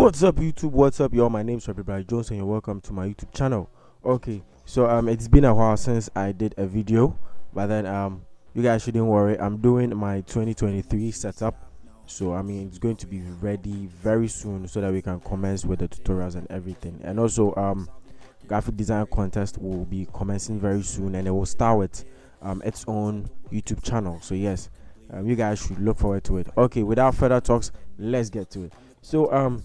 What's up YouTube, what's up y'all? My name is Brian Jones and you're welcome to my YouTube channel. Okay, so it's been a while since I did a video, but then you guys shouldn't worry, I'm doing my 2023 setup. So it's going to be ready very soon so that we can commence with the tutorials and everything. And also graphic design contest will be commencing very soon, and it will start with its own YouTube channel. So yes, you guys should look forward to it. Okay, without further talks, let's get to it. So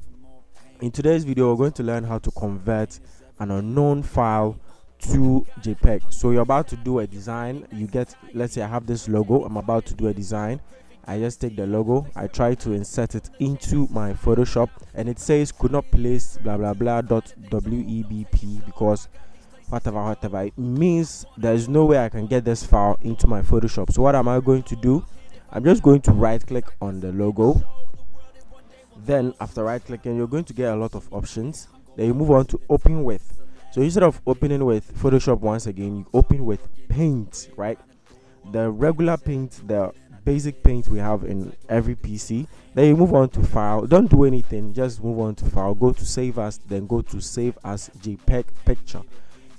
in today's video, we're going to learn how to convert an unknown file to JPEG. So you're about to do a design. You get, let's say I have this logo, I'm about to do a design. I just take the logo, I try to insert it into my Photoshop, and it says could not place blah blah blah .webp because whatever. It means there's no way I can get this file into my Photoshop. So what am I going to do? I'm just going to right click on the logo. Then after right clicking, you're going to get a lot of options. Then you move on to open with. So instead of opening with Photoshop once again, you open with Paint, right? The regular Paint, the basic Paint we have in every PC. Then you move on to file. Don't do anything, just move on to file, go to save as, then go to save as JPEG picture.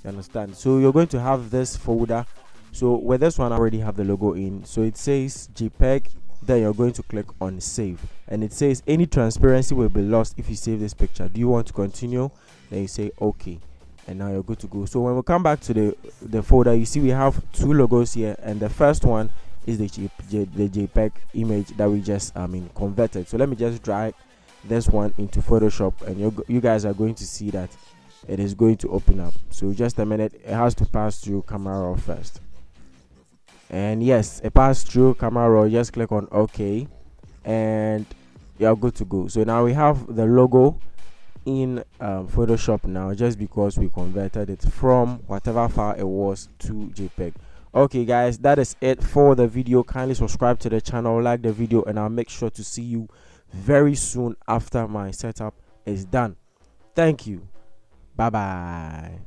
You understand? So you're going to have this folder. So with this one I already have the logo in, so it says JPEG. Then you're going to click on save, and it says any transparency will be lost if you save this picture. Do you want to continue? Then you say okay, and now you're good to go. So when we come back to the folder, you see we have two logos here, and the first one is the JPEG image that we just converted. So let me just drag this one into Photoshop, and you guys are going to see that it is going to open up. So just a minute, it has to pass through Camera Raw first. And yes, it passed through Camera Raw. Just click on OK and you're good to go. So now we have the logo in Photoshop now, just because we converted it from whatever file it was to JPEG. Okay guys, that is it for the video. Kindly subscribe to the channel, like the video, and I'll make sure to see you very soon after my setup is done. Thank you. Bye bye.